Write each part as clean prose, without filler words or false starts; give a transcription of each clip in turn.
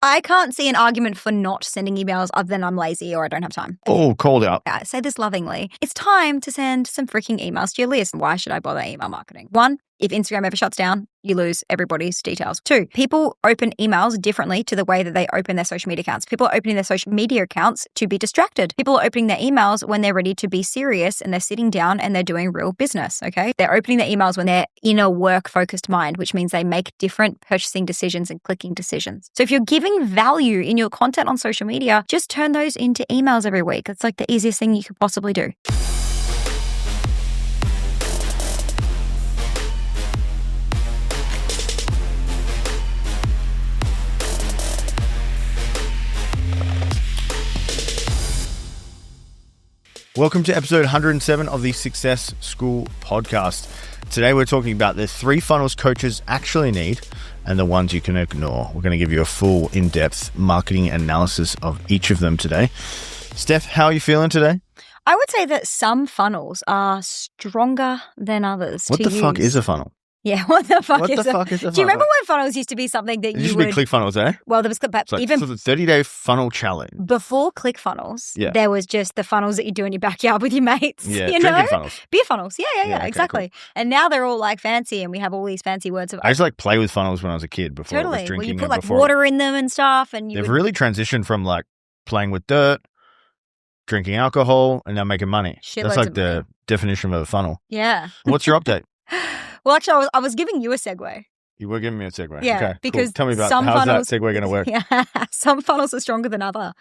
I can't see an argument for not sending emails other than I'm lazy or I don't have time. Oh, called out. I say this lovingly. It's time to send some freaking emails to your list. Why should I bother email marketing? 1, if Instagram ever shuts down, you lose everybody's details. 2, people open emails differently to the way that they open their social media accounts. People are opening their social media accounts to be distracted. People are opening their emails when they're ready to be serious and they're sitting down and they're doing real business, okay? They're opening their emails when they're in a work-focused mind, which means they make different purchasing decisions and clicking decisions. So if you're giving value in your content on social media, just turn those into emails every week. It's like the easiest thing you could possibly do. Welcome to episode 107 of the Success School podcast. Today we're talking about the 3 funnels coaches actually need and the ones you can ignore. We're going to give you a full in-depth marketing analysis of each of them today. Steph, how are you feeling today? I would say that some funnels are stronger than others. What the fuck is a funnel? Yeah, what the fuck is a funnel? Do you remember when funnels used to be something that it used to be ClickFunnels, eh? Well, there was but It's like even for the 30-day funnel challenge. Before ClickFunnels, there was just the funnels that you do in your backyard with your mates. Yeah, you drinking know? funnels. Beer funnels. Yeah, Okay, exactly. cool. And now they're all like fancy, and we have all these fancy words of. I used to like play with funnels when I was a kid before it was Totally. drinking. Well, you put and like before water in them and stuff, and they've really transitioned from like playing with dirt, drinking alcohol, and now making money. That's like the definition of a funnel. Yeah. What's your update? Well, actually, I was giving you a segue. You were giving me a segue. Yeah, okay, because cool. Tell me about some how's funnels, that segue going to work? Yeah, some funnels are stronger than other.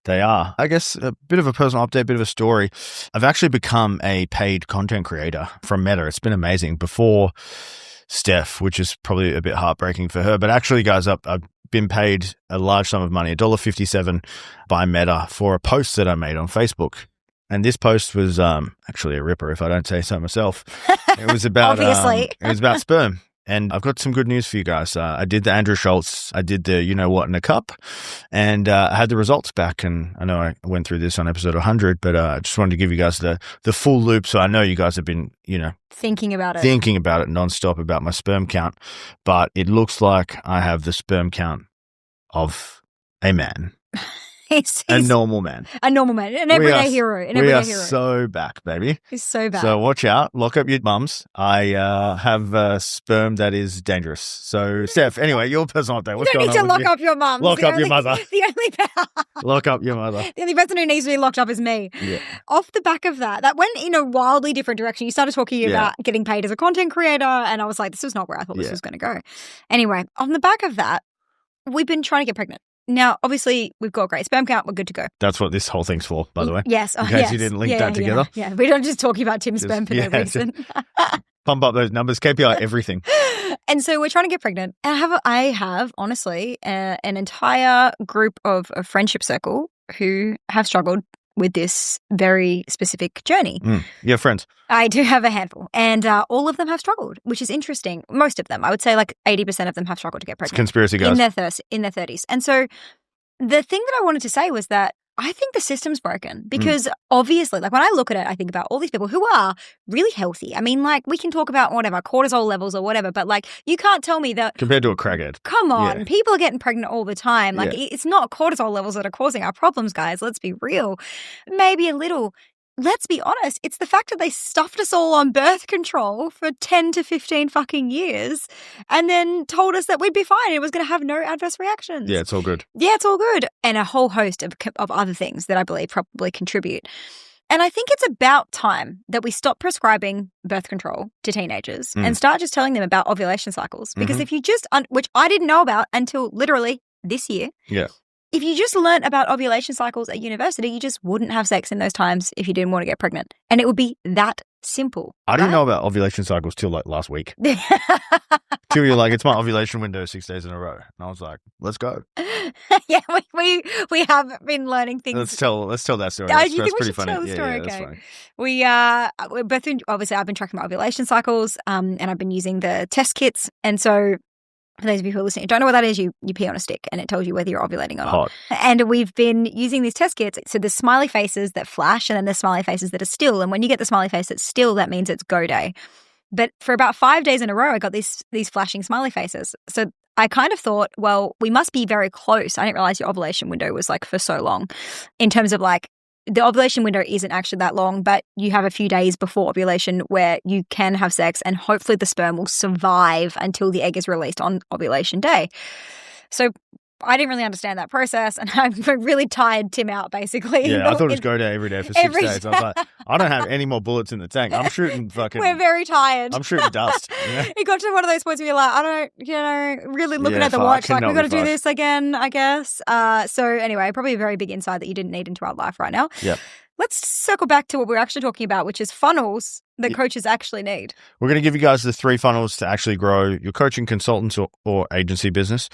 They are. I guess a bit of a personal update, bit of a story. I've actually become a paid content creator from Meta. It's been amazing. Before Steph, which is probably a bit heartbreaking for her, but actually, guys, I've been paid a large sum of money, $1.57 by Meta for a post that I made on Facebook. And this post was actually a ripper, if I don't say so myself. It was about obviously. It was about sperm. And I've got some good news for you guys. I did the Andrew Schultz. I did the you know what in a cup, and I had the results back. And I know I went through this on episode 100, but I just wanted to give you guys the full loop. So I know you guys have been thinking about it nonstop about my sperm count, but it looks like I have the sperm count of a man. He's a normal man. An everyday hero. We are so back, baby. He's so back. So watch out. Lock up your mums. I have sperm that is dangerous. So, Steph, anyway, your personal update. What's going on? You don't need to lock up your mums. Lock up your mother. Lock up your mother. The only person who needs to be locked up is me. Yeah. Off the back of that went in a wildly different direction. You started talking about getting paid as a content creator, and I was like, this is not where I thought this was going to go. Anyway, on the back of that, we've been trying to get pregnant. Now, obviously, we've got a great sperm count. We're good to go. That's what this whole thing's for, by the way. Yes. In case you didn't link that together. Yeah, we don't just talk about Tim's sperm for no reason. Pump up those numbers, KPI, everything. And so we're trying to get pregnant. And I have honestly, an entire group of a friendship circle who have struggled with this very specific journey. Yeah, friends. I do have a handful, and all of them have struggled, which is interesting. Most of them, I would say like 80% of them have struggled to get pregnant. It's conspiracy guys. In their 30s. And so the thing that I wanted to say was that I think the system's broken because obviously, like when I look at it, I think about all these people who are really healthy. I mean, like we can talk about whatever, cortisol levels or whatever, but like you can't tell me that. Compared to a crackhead. Come on. People are getting pregnant all the time. Like it's not cortisol levels that are causing our problems, guys. Let's be real. Maybe a little. Let's be honest, it's the fact that they stuffed us all on birth control for 10 to 15 fucking years and then told us that we'd be fine. It was going to have no adverse reactions. Yeah, it's all good. Yeah, it's all good. And a whole host of other things that I believe probably contribute. And I think it's about time that we stop prescribing birth control to teenagers and start just telling them about ovulation cycles. Because if you just, which I didn't know about until literally this year. Yeah. If you just learnt about ovulation cycles at university, you just wouldn't have sex in those times if you didn't want to get pregnant. And it would be that simple. I didn't know about ovulation cycles till like last week. Till you're like, it's my ovulation window 6 days in a row. And I was like, let's go. Yeah, we have been learning things. Let's tell that story. You think we pretty should funny. tell the story? That's Okay. funny. We're both obviously I've been tracking my ovulation cycles and I've been using the test kits. And so for those of you who are listening, don't know what that is, you pee on a stick and it tells you whether you're ovulating or not. Hot. And we've been using these test kits. So there's smiley faces that flash and then there's smiley faces that are still. And when you get the smiley face that's still, that means it's go day. But for about 5 days in a row, I got these flashing smiley faces. So I kind of thought, well, we must be very close. I didn't realize your ovulation window was like for so long in terms of like the ovulation window isn't actually that long, but you have a few days before ovulation where you can have sex and hopefully the sperm will survive until the egg is released on ovulation day. So I didn't really understand that process and I really tired Tim out basically. Yeah, I thought it was go day every day for 6 days. I was like, I don't have any more bullets in the tank. I'm shooting fucking... We're very tired. I'm shooting dust. Yeah? It got to one of those points where you're like, I don't, really looking at the watch, like, we've got to do this again, I guess. So anyway, probably a very big insight that you didn't need into our life right now. Yep. Let's circle back to what we're actually talking about, which is funnels that coaches actually need. We're going to give you guys the 3 funnels to actually grow your coaching, consultants, or agency business.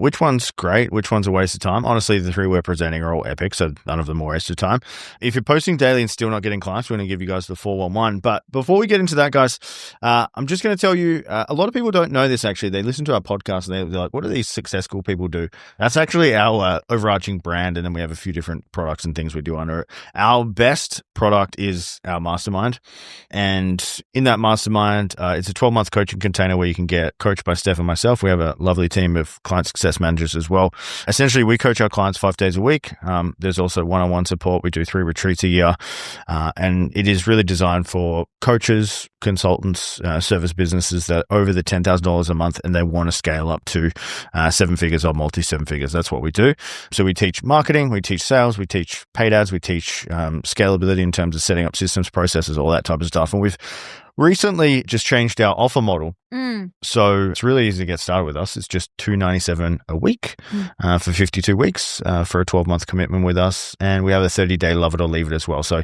Which one's great? Which one's a waste of time? Honestly, the 3 we're presenting are all epic, so none of them are a waste of time. If you're posting daily and still not getting clients, we're going to give you guys the 411. But before we get into that, guys, I'm just going to tell you, a lot of people don't know this actually. They listen to our podcast and they're like, what do these successful people do? That's actually our overarching brand, and then we have a few different products and things we do under it. Our best product is our mastermind. And in that mastermind, it's a 12-month coaching container where you can get coached by Steph and myself. We have a lovely team of client success managers as well. Essentially, we coach our clients 5 days a week. There's also one-on-one support. We do 3 retreats a year. And it is really designed for coaches, consultants, service businesses that are over the $10,000 a month and they want to scale up to 7 figures or multi-7 figures. That's what we do. So we teach marketing, we teach sales, we teach paid ads, we teach scalability in terms of setting up systems, processes, all that type of stuff. And we've recently just changed our offer model. So it's really easy to get started with us. It's just $297 a week for 52 weeks for a 12-month commitment with us. And we have a 30-day love it or leave it as well. So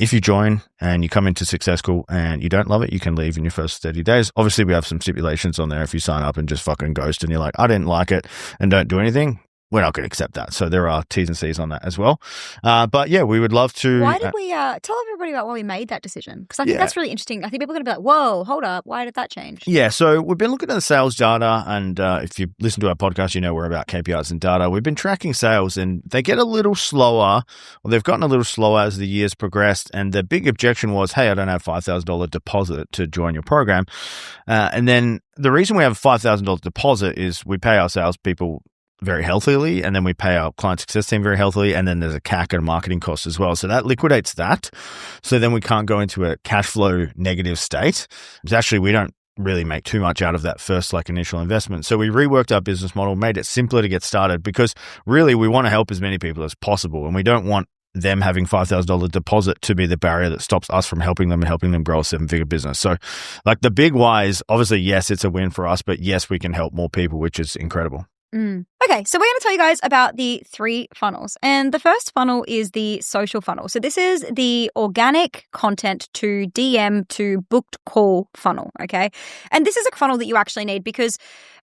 if you join and you come into Success School and you don't love it, you can leave in your first 30 days. Obviously, we have some stipulations on there. If you sign up and just fucking ghost and you're like, I didn't like it and don't do anything, we're not going to accept that. So there are T's and C's on that as well. But yeah, we would love to... Why did we... tell everybody about why we made that decision. Because I think that's really interesting. I think people are going to be like, whoa, hold up. Why did that change? Yeah, so we've been looking at the sales data. And if you listen to our podcast, you know we're about KPIs and data. We've been tracking sales and they get a little slower. Well, they've gotten a little slower as the years progressed. And the big objection was, hey, I don't have $5,000 deposit to join your program. And then the reason we have a $5,000 deposit is we pay our salespeople very healthily, and then we pay our client success team very healthily, and then there's a CAC and marketing cost as well. So that liquidates that. So then we can't go into a cash flow negative state. It's actually, we don't really make too much out of that first initial investment. So we reworked our business model, made it simpler to get started because really we want to help as many people as possible, and we don't want them having $5,000 deposit to be the barrier that stops us from helping them and helping them grow a 7-figure business. So the big why is obviously, yes, it's a win for us, but yes, we can help more people, which is incredible. Okay, so we're going to tell you guys about the 3 funnels. And the first funnel is the social funnel. So this is the organic content to DM to booked call funnel, okay? And this is a funnel that you actually need because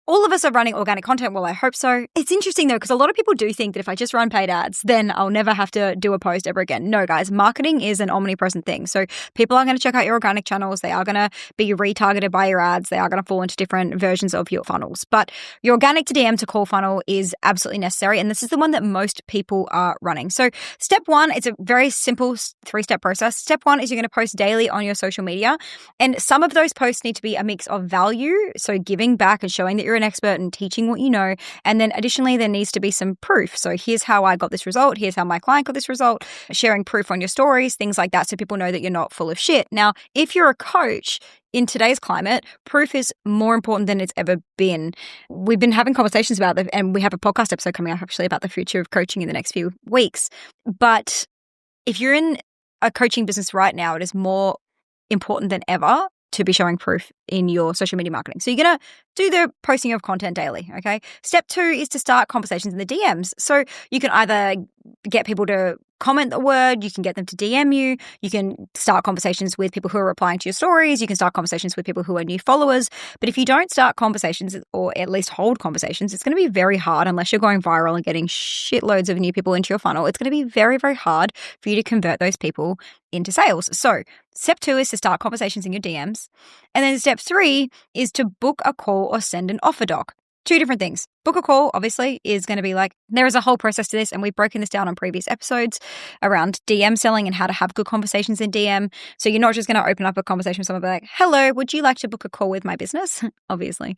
all of us are running organic content. Well, I hope so. It's interesting though, because a lot of people do think that if I just run paid ads, then I'll never have to do a post ever again. No, guys, marketing is an omnipresent thing. So people are going to check out your organic channels. They are going to be retargeted by your ads. They are going to fall into different versions of your funnels. But your organic to DM to call funnel is absolutely necessary. And this is the one that most people are running. So step 1, it's a very simple 3-step process. Step 1 is you're going to post daily on your social media. And some of those posts need to be a mix of value. So giving back and showing that you're an expert and teaching what you know. And then additionally, there needs to be some proof. So here's how I got this result. Here's how my client got this result. Sharing proof on your stories, things like that. So people know that you're not full of shit. Now, if you're a coach, in today's climate, proof is more important than it's ever been. We've been having conversations about that, and we have a podcast episode coming up actually about the future of coaching in the next few weeks. But if you're in a coaching business right now, it is more important than ever to be showing proof in your social media marketing. So you're going to do the posting of content daily, okay? Step 2 is to start conversations in the DMs. So you can either get people to comment the word, you can get them to DM you, you can start conversations with people who are replying to your stories, you can start conversations with people who are new followers. But if you don't start conversations or at least hold conversations, it's going to be very hard unless you're going viral and getting shitloads of new people into your funnel. It's going to be very, very hard for you to convert those people into sales. So step 2 is to start conversations in your DMs. And then step 3 is to book a call or send an offer doc. two different things. Book a call, obviously, is going to be like, there is a whole process to this, and we've broken this down on previous episodes around DM selling and how to have good conversations in DM. So you're not just going to open up a conversation with someone and be like, hello, would you like to book a call with my business? Obviously.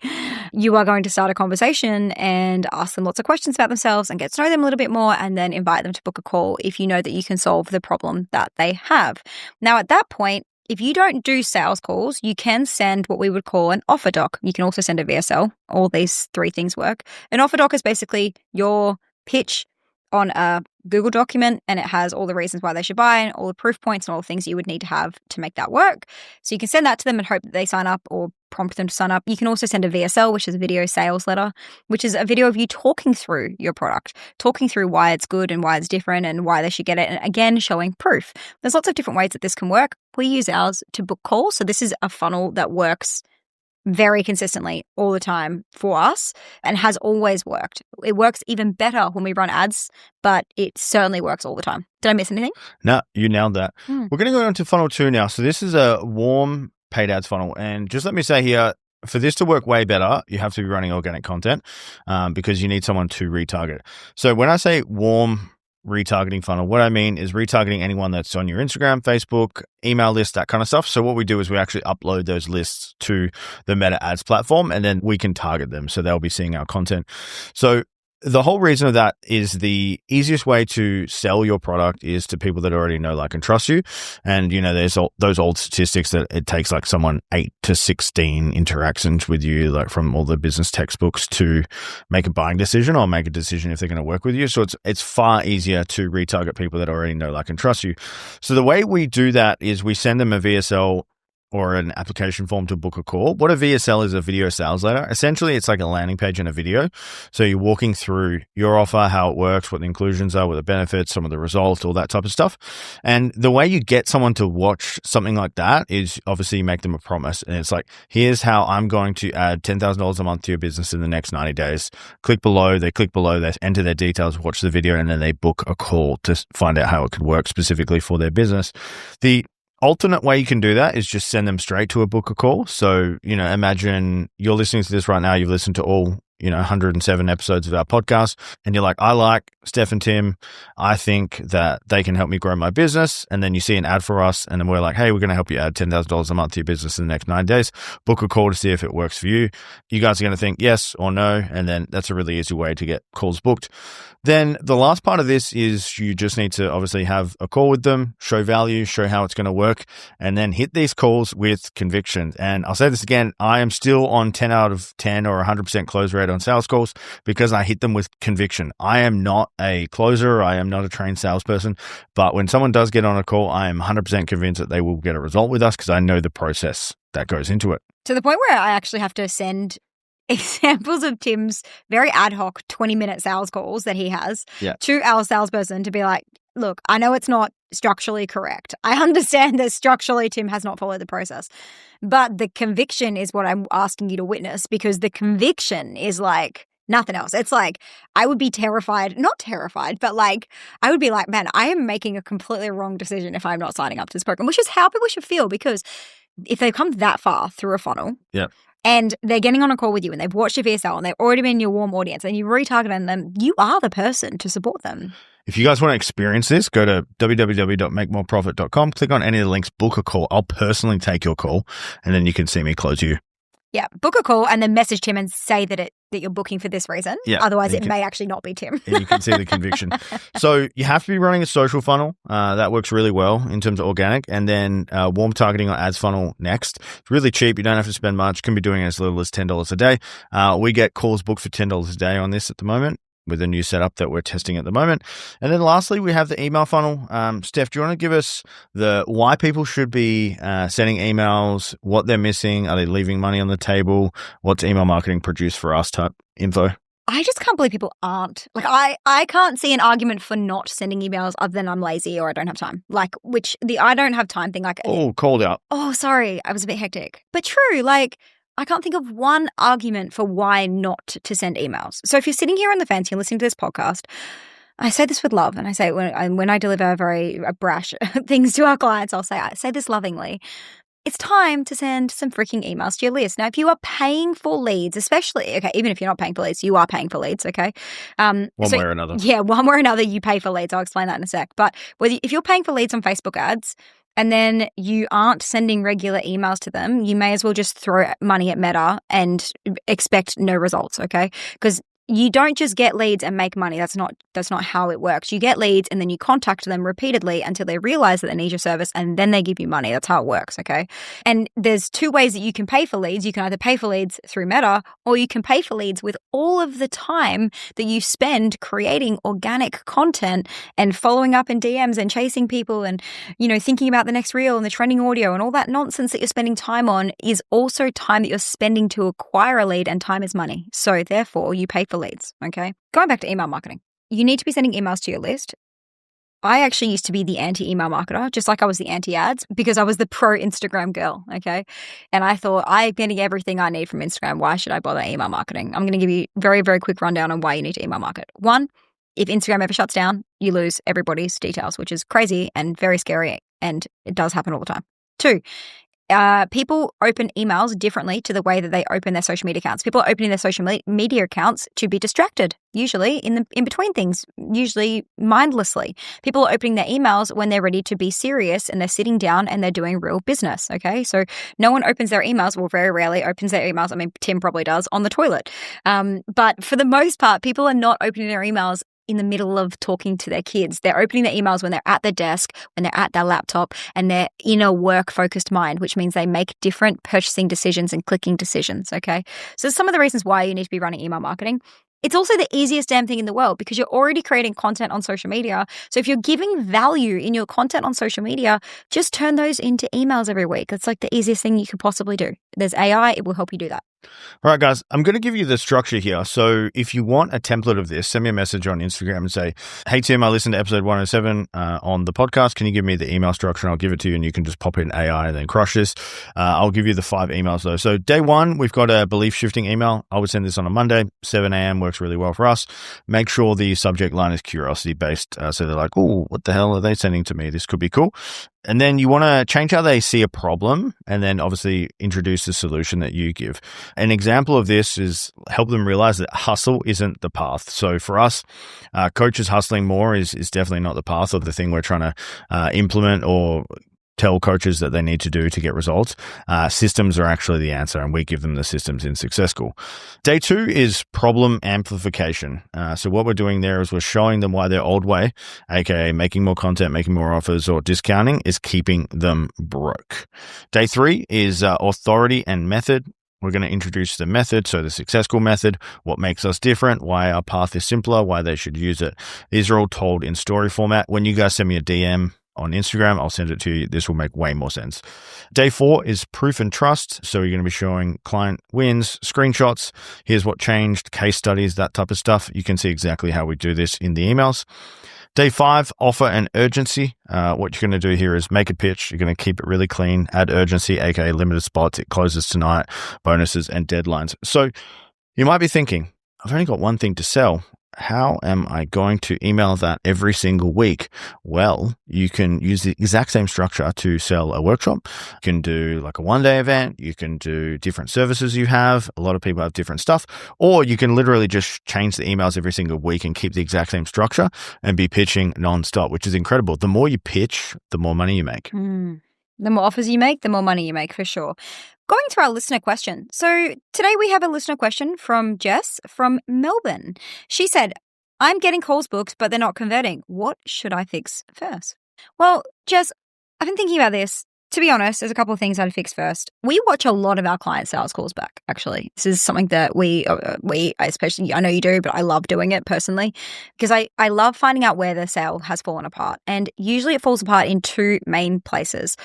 You are going to start a conversation and ask them lots of questions about themselves and get to know them a little bit more, and then invite them to book a call if you know that you can solve the problem that they have. Now, at that point, if you don't do sales calls, you can send what we would call an offer doc. You can also send a VSL. All these three things work. An offer doc is basically your pitch on a Google document, and it has all the reasons why they should buy and all the proof points and all the things you would need to have to make that work. So you can send that to them and hope that they sign up or prompt them to sign up. You can also send a VSL, which is a video sales letter, which is a video of you talking through your product, talking through why it's good and why it's different and why they should get it. And again, showing proof. There's lots of different ways that this can work. We use ours to book calls. So this is a funnel that works very consistently all the time for us and has always worked. It works even better when we run ads, but it certainly works all the time. Did I miss anything? No, you nailed that. We're going to go on to funnel 2 now. So this is a warm paid ads funnel. And just let me say here, for this to work way better, you have to be running organic content because you need someone to retarget. So when I say warm retargeting funnel, what I mean is retargeting anyone that's on your Instagram, Facebook, email list, that kind of stuff. So what we do is we actually upload those lists to the Meta Ads platform, and then we can target them. So they'll be seeing our content. So the whole reason of that is the easiest way to sell your product is to people that already know, like, and trust you. And, you know, there's those old statistics that it takes like someone 8 to 16 interactions with you, like from all the business textbooks, to make a buying decision or make a decision if they're going to work with you. So it's far easier to retarget people that already know, like, and trust you. So the way we do that is we send them a VSL or an application form to book a call. What a VSL is, a video sales letter. Essentially, it's like a landing page and a video. So you're walking through your offer, how it works, what the inclusions are, what the benefits, some of the results, all that type of stuff. And the way you get someone to watch something like that is obviously you make them a promise. And it's like, here's how I'm going to add $10,000 a month to your business in the next 90 days. Click below, they enter their details, watch the video, and then they book a call to find out how it could work specifically for their business. The alternate way you can do that is just send them straight to a book a call. So, you know, imagine you're listening to this right now. You've listened to all, 107 episodes of our podcast, and you're like, I like Steph and Tim. I think that they can help me grow my business. And then you see an ad for us, and then we're like, hey, we're going to help you add $10,000 a month to your business in the next 9 days. Book a call to see if it works for you. You guys are going to think yes or no. And then that's a really easy way to get calls booked. Then the last part of this is you just need to obviously have a call with them, show value, show how it's going to work, and then hit these calls with conviction. And I'll say this again, I am still on 10 out of 10 or 100% close rate on sales calls because I hit them with conviction. I am not a closer. I am not a trained salesperson. But when someone does get on a call, I am 100% convinced that they will get a result with us because I know the process that goes into it. To the point where I actually have to send examples of Tim's very ad hoc 20-minute sales calls that he has to our salesperson to be like, look, I know it's not structurally correct. I understand that structurally Tim has not followed the process, but the conviction is what I'm asking you to witness, because the conviction is like nothing else. It's like, I would be terrified, not terrified, but like, I would be like, man, I am making a completely wrong decision if I'm not signing up to this program, which is how people should feel, because if they've come that far through a funnel, and they're getting on a call with you and they've watched your VSL and they've already been your warm audience and you retargeted them, you are the person to support them. If you guys want to experience this, go to www.makemoreprofit.com, click on any of the links, book a call. I'll personally take your call, and then you can see me close you. Yeah, book a call and then message Tim and say that you're booking for this reason. Yeah, otherwise, it may actually not be Tim. And you can see the conviction. So you have to be running a social funnel. That works really well in terms of organic. And then warm targeting on ads funnel next. It's really cheap. You don't have to spend much. You can be doing it as little as $10 a day. We get calls booked for $10 a day on this at the moment, with a new setup that we're testing at the moment. And then lastly, we have the email funnel. Steph, do you want to give us the why people should be sending emails, what they're missing? Are they leaving money on the table? What's email marketing produce for us type info? I just can't believe people aren't. Like, I can't see an argument for not sending emails other than I'm lazy or I don't have time. Like, I don't have time thing. Like, oh, called out. Oh, sorry. I was a bit hectic. But true, like, I can't think of one argument for why not to send emails. So if you're sitting here on the fence, you're listening to this podcast, I say this with love, and I say when I deliver very brash things to our clients, I say this lovingly. it's time to send some freaking emails to your list. Now, if you are paying for leads, especially, okay, even if you're not paying for leads, you are paying for leads, okay? One way or another. Yeah, one way or another, you pay for leads. I'll explain that in a sec. But if you're paying for leads on Facebook ads and then you aren't sending regular emails to them, you may as well just throw money at Meta and expect no results, okay? Because you don't just get leads and make money. That's not how it works. You get leads and then you contact them repeatedly until they realize that they need your service and then they give you money. That's how it works, okay? And there's two ways that you can pay for leads. You can either pay for leads through Meta or you can pay for leads with all of the time that you spend creating organic content and following up in DMs and chasing people and, thinking about the next reel and the trending audio and all that nonsense that you're spending time on is also time that you're spending to acquire a lead, and time is money. So therefore, you pay for leads, okay? Going back to email marketing, you need to be sending emails to your list. I actually used to be the anti-email marketer, just like I was the anti-ads, because I was the pro-Instagram girl, okay? And I thought, I'm getting everything I need from Instagram. Why should I bother email marketing? I'm going to give you a very, very quick rundown on why you need to email market. One, if Instagram ever shuts down, you lose everybody's details, which is crazy and very scary, and it does happen all the time. Two, people open emails differently to the way that they open their social media accounts. People are opening their social media accounts to be distracted, usually in between things, usually mindlessly. People are opening their emails when they're ready to be serious and they're sitting down and they're doing real business, okay? So no one opens their emails, well, very rarely opens their emails. I mean, Tim probably does, on the toilet. But for the most part, people are not opening their emails in the middle of talking to their kids. They're opening their emails when they're at their desk, when they're at their laptop, and they're in a work-focused mind, which means they make different purchasing decisions and clicking decisions, okay? So some of the reasons why you need to be running email marketing. It's also the easiest damn thing in the world because you're already creating content on social media. So if you're giving value in your content on social media, just turn those into emails every week. It's like the easiest thing you could possibly do. There's AI, it will help you do that. All right, guys, I'm going to give you the structure here. So if you want a template of this, send me a message on Instagram and say, hey, Tim, I listened to episode 107 on the podcast. Can you give me the email structure? And I'll give it to you and you can just pop in AI and then crush this. I'll give you the 5 emails though. So day 1, we've got a belief shifting email. I would send this on a Monday, 7 a.m. works really well for us. Make sure the subject line is curiosity based. So they're like, oh, what the hell are they sending to me? This could be cool. And then you want to change how they see a problem and then obviously introduce the solution that you give. An example of this is help them realize that hustle isn't the path. So for us, coaches hustling more is definitely not the path or the thing we're trying to implement or tell coaches that they need to do to get results. Systems are actually the answer, and we give them the systems in Success School. Day 2 is problem amplification. So what we're doing there is we're showing them why their old way, aka making more content, making more offers, or discounting, is keeping them broke. Day 3 is authority and method. We're going to introduce the method, so the Success School method, what makes us different, why our path is simpler, why they should use it. These are all told in story format. When you guys send me a DM on Instagram, I'll send it to you. This will make way more sense. Day 4 is proof and trust. So you're going to be showing client wins, screenshots. Here's what changed, case studies, that type of stuff. You can see exactly how we do this in the emails. Day 5, offer and urgency. What you're going to do here is make a pitch. You're going to keep it really clean, add urgency, aka limited spots. It closes tonight, bonuses and deadlines. So you might be thinking, I've only got one thing to sell. How am I going to email that every single week? Well, you can use the exact same structure to sell a workshop. You can do like a one-day event. You can do different services you have. A lot of people have different stuff. Or you can literally just change the emails every single week and keep the exact same structure and be pitching nonstop, which is incredible. The more you pitch, the more money you make. The more offers you make, the more money you make, for sure. Going to our listener question. So today we have a listener question from Jess from Melbourne. She said, I'm getting calls booked, but they're not converting. What should I fix first? Well, Jess, I've been thinking about this. To be honest, there's a couple of things I'd fix first. We watch a lot of our client sales calls back, actually. This is something that we especially, I know you do, but I love doing it personally because I love finding out where the sale has fallen apart. And usually it falls apart in 2 main places.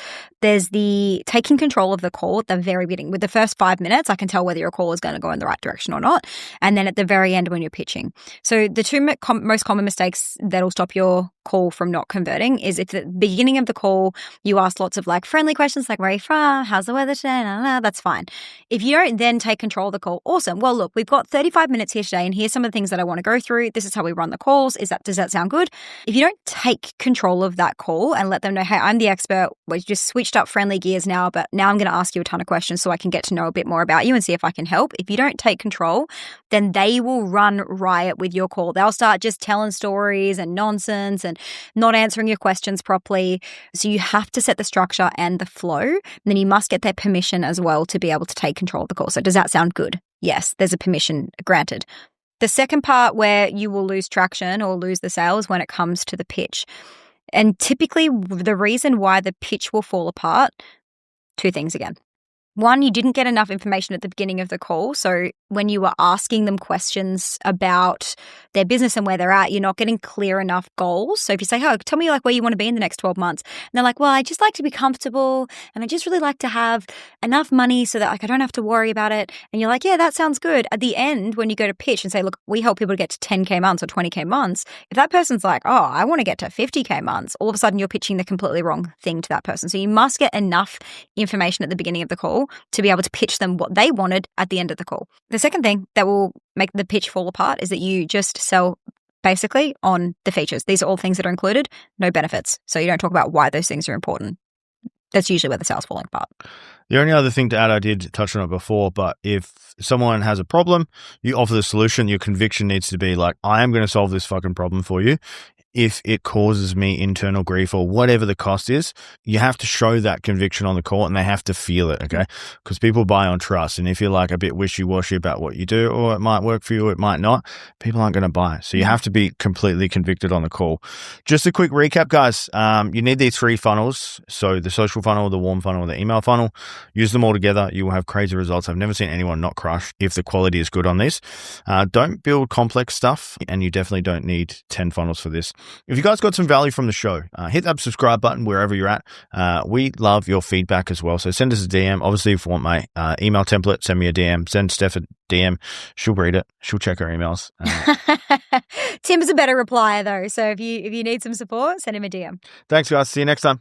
There's the taking control of the call at the very beginning. With the first 5 minutes, I can tell whether your call is going to go in the right direction or not. And then at the very end when you're pitching. So the 2 most common mistakes that'll stop your call from not converting is if at the beginning of the call, you ask lots of like friends friendly questions like, where are you from? How's the weather today? Nah, nah, that's fine. If you don't then take control of the call, awesome. Well, look, we've got 35 minutes here today, and here's some of the things that I want to go through. This is how we run the calls. Does that sound good? If you don't take control of that call and let them know, hey, I'm the expert. We've just switched up friendly gears now, but now I'm going to ask you a ton of questions so I can get to know a bit more about you and see if I can help. If you don't take control, then they will run riot with your call. They'll start just telling stories and nonsense and not answering your questions properly. So you have to set the structure and the flow. And then you must get their permission as well to be able to take control of the call. So does that sound good? Yes, there's a permission granted. The second part where you will lose traction or lose the sale is when it comes to the pitch. And typically the reason why the pitch will fall apart, two things again. One, you didn't get enough information at the beginning of the call. So when you were asking them questions about their business and where they're at, you're not getting clear enough goals. So if you say, oh, tell me like where you want to be in the next 12 months. And they're like, well, I just like to be comfortable and I just really like to have enough money so that like I don't have to worry about it. And you're like, yeah, that sounds good. At the end, when you go to pitch and say, look, we help people to get to 10K months or 20K months. If that person's like, oh, I want to get to 50K months, all of a sudden you're pitching the completely wrong thing to that person. So you must get enough information at the beginning of the call to be able to pitch them what they wanted at the end of the call. The second thing that will make the pitch fall apart is that you just sell basically on the features. These are all things that are included, no benefits. So you don't talk about why those things are important. That's usually where the sales falling apart. The only other thing to add, I did touch on it before, but if someone has a problem, you offer the solution, your conviction needs to be like, I am going to solve this fucking problem for you. If it causes me internal grief or whatever the cost is, you have to show that conviction on the call and they have to feel it, okay? Because people buy on trust. And if you're like a bit wishy-washy about what you do, or it might work for you, or it might not, people aren't going to buy. So you have to be completely convicted on the call. Just a quick recap, guys. You need these 3 funnels. So the social funnel, the warm funnel, the email funnel. Use them all together. You will have crazy results. I've never seen anyone not crush if the quality is good on these. Don't build complex stuff, and you definitely don't need 10 funnels for this. If you guys got some value from the show, hit that subscribe button wherever you're at. We love your feedback as well. So send us a DM. Obviously, if you want my email template, send me a DM. Send Steph a DM. She'll read it. She'll check her emails. Tim's a better replier though. So if you need some support, send him a DM. Thanks, guys. See you next time.